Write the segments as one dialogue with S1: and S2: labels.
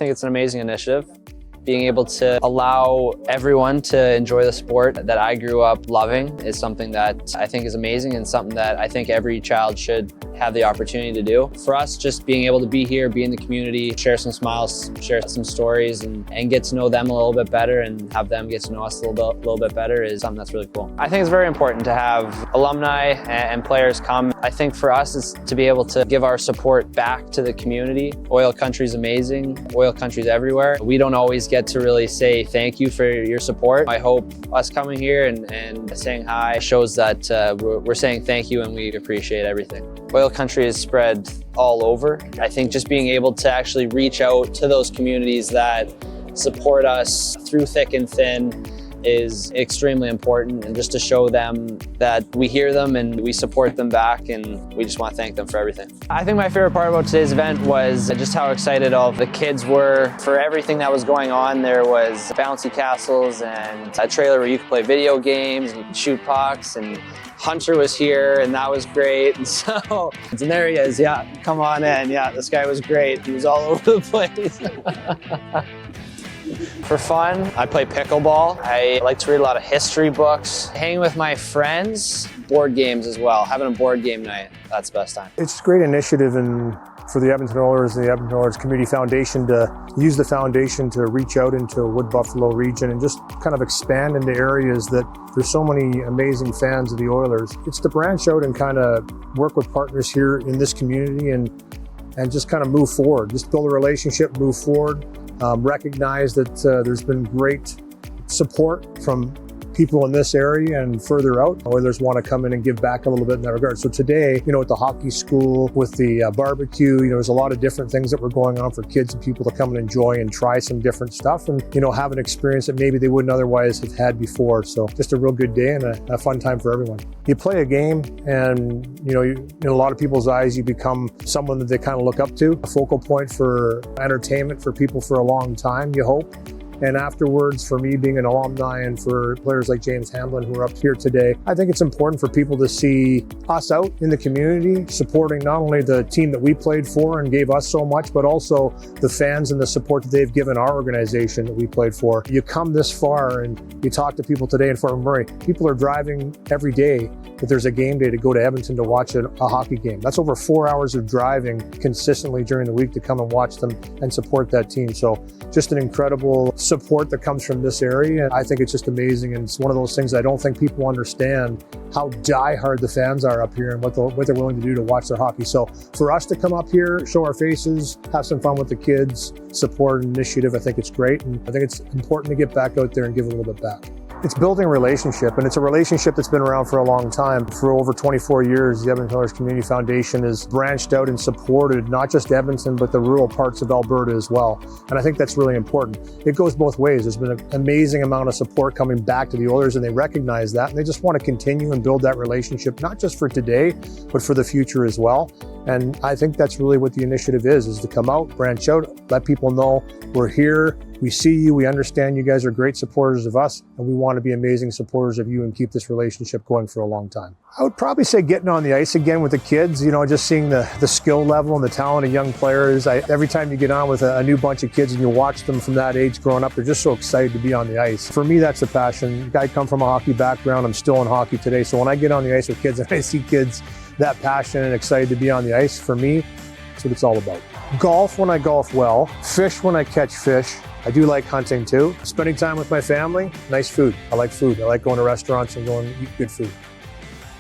S1: think it's an amazing initiative. Being able to allow everyone to enjoy the sport that I grew up loving is something that I think is amazing and something that I think every child should have the opportunity to do. For us, just being able to be here, be in the community, share some smiles, share some stories, and get to know them a little bit better and have them get to know us a little bit better is something that's really cool. I think it's very important to have alumni and players come. I think for us is to be able to give our support back to the community. Oil country is amazing. Oil country is everywhere. We don't always get to really say thank you for your support. I hope us coming here and saying hi shows that we're saying thank you and we appreciate everything. Oil country is spread all over. I think just being able to actually reach out to those communities that support us through thick and thin is extremely important, and just to show them that we hear them and we support them back, and we just want to thank them for everything. I think my favorite part about today's event was just how excited all of the kids were for everything that was going on. There was bouncy castles and a trailer where you could play video games and you could shoot pucks, and Hunter was here and that was great. And so, and there he is, yeah, come on in. Yeah, this guy was great. He was all over the place. For fun, I play pickleball. I like to read a lot of history books. Hanging with my friends, board games as well. Having a board game night, that's the best time.
S2: It's a great initiative for the Edmonton Oilers and the Edmonton Oilers Community Foundation to use the foundation to reach out into Wood Buffalo region and just kind of expand into areas that there's so many amazing fans of the Oilers. It's to branch out and kind of work with partners here in this community and just kind of move forward, just build a relationship, move forward. Recognize that there's been great support from people in this area and further out. Oilers want to come in and give back a little bit in that regard. So today, at the hockey school, with the barbecue, there's a lot of different things that were going on for kids and people to come and enjoy and try some different stuff and, have an experience that maybe they wouldn't otherwise have had before. So just a real good day and a fun time for everyone. You play a game and, in a lot of people's eyes, you become someone that they kind of look up to, a focal point for entertainment for people for a long time, you hope. And afterwards, for me being an alumni and for players like James Hamblin who are up here today, I think it's important for people to see us out in the community, supporting not only the team that we played for and gave us so much, but also the fans and the support that they've given our organization that we played for. You come this far and you talk to people today in Fort McMurray, people are driving every day that there's a game day to go to Edmonton to watch a hockey game. That's over 4 hours of driving consistently during the week to come and watch them and support that team. So just an incredible support that comes from this area. I think it's just amazing, and it's one of those things I don't think people understand how diehard the fans are up here and what they're willing to do to watch their hockey. So for us to come up here, show our faces, have some fun with the kids, support an initiative, I think it's great, and I think it's important to get back out there and give a little bit back. It's building a relationship, and it's a relationship that's been around for a long time. For over 24 years, the Edmonton Oilers Community Foundation has branched out and supported not just Edmonton, but the rural parts of Alberta as well. And I think that's really important. It goes both ways. There's been an amazing amount of support coming back to the Oilers, and they recognize that, and they just want to continue and build that relationship, not just for today, but for the future as well. And I think that's really what the initiative is to come out, branch out, let people know we're here, we see you, we understand you guys are great supporters of us, and we want to be amazing supporters of you and keep this relationship going for a long time. I would probably say getting on the ice again with the kids, just seeing the skill level and the talent of young players. Every time you get on with a new bunch of kids and you watch them from that age growing up, they're just so excited to be on the ice. For me, that's the passion. I come from a hockey background, I'm still in hockey today, so when I get on the ice with kids and I see kids that passionate and excited to be on the ice, for me, that's what it's all about. Golf when I golf well, fish when I catch fish. I do like hunting too. Spending time with my family, nice food. I like food. I like going to restaurants and going to eat good food.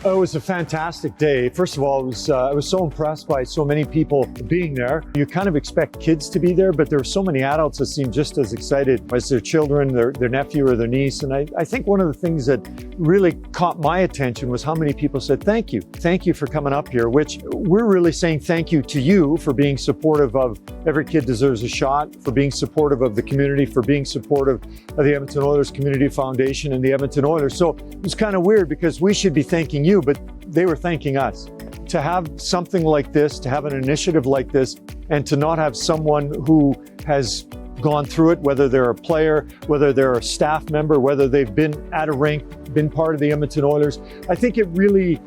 S3: Oh, it was a fantastic day. First of all, I was so impressed by so many people being there. You kind of expect kids to be there, but there were so many adults that seemed just as excited as their children, their nephew or their niece. And I think one of the things that really caught my attention was how many people said, thank you. Thank you for coming up here, which we're really saying thank you to you for being supportive of Every Kid Deserves a Shot, for being supportive of the community, for being supportive of the Edmonton Oilers Community Foundation and the Edmonton Oilers. So it was kind of weird because we should be thanking you, but they were thanking us. To have something like this, to have an initiative like this, and to not have someone who has gone through it, whether they're a player, whether they're a staff member, whether they've been at a rink, been part of the Edmonton Oilers, I think it really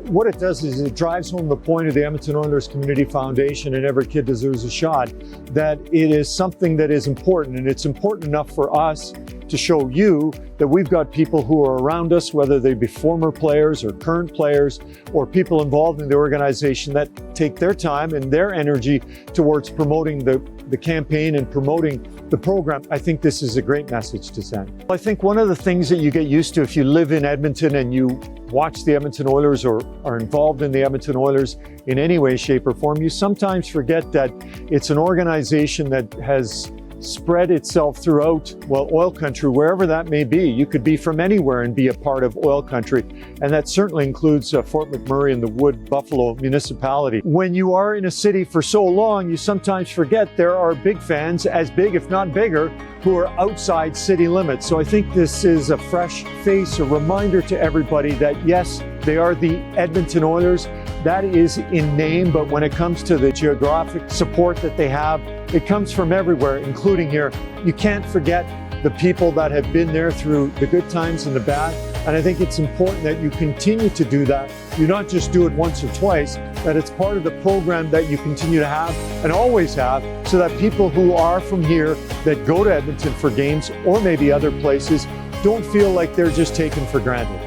S3: what it does is it drives home the point of the Edmonton Oilers Community Foundation and Every Kid Deserves a Shot, that it is something that is important, and it's important enough for us to show you that we've got people who are around us, whether they be former players or current players or people involved in the organization, that take their time and their energy towards promoting the campaign and promoting the program. I think this is a great message to send. I think one of the things that you get used to if you live in Edmonton and you watch the Edmonton Oilers or are involved in the Edmonton Oilers in any way, shape or form, you sometimes forget that it's an organization that has spread itself throughout, well, oil country, wherever that may be. You could be from anywhere and be a part of oil country. And that certainly includes Fort McMurray and the Wood Buffalo municipality. When you are in a city for so long, you sometimes forget there are big fans, as big if not bigger, who are outside city limits. So I think this is a fresh face, a reminder to everybody that yes, they are the Edmonton Oilers. That is in name, but when it comes to the geographic support that they have, it comes from everywhere, including here. You can't forget the people that have been there through the good times and the bad. And I think it's important that you continue to do that. You not just do it once or twice, that it's part of the program that you continue to have and always have, so that people who are from here that go to Edmonton for games or maybe other places don't feel like they're just taken for granted.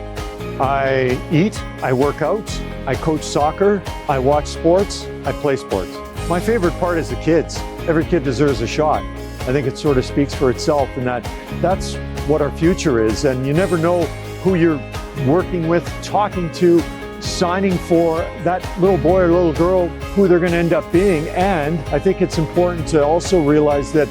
S3: I eat, I work out, I coach soccer, I watch sports, I play sports. My favorite part is the kids. Every kid deserves a shot. I think it sort of speaks for itself, and that's what our future is. And you never know who you're working with, talking to, signing for, that little boy or little girl, who they're going to end up being. And I think it's important to also realize that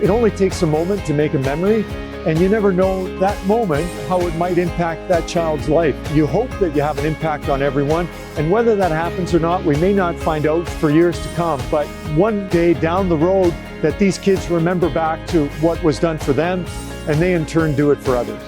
S3: it only takes a moment to make a memory, and you never know that moment how it might impact that child's life. You hope that you have an impact on everyone, and whether that happens or not, we may not find out for years to come, but one day down the road that these kids remember back to what was done for them, and they in turn do it for others.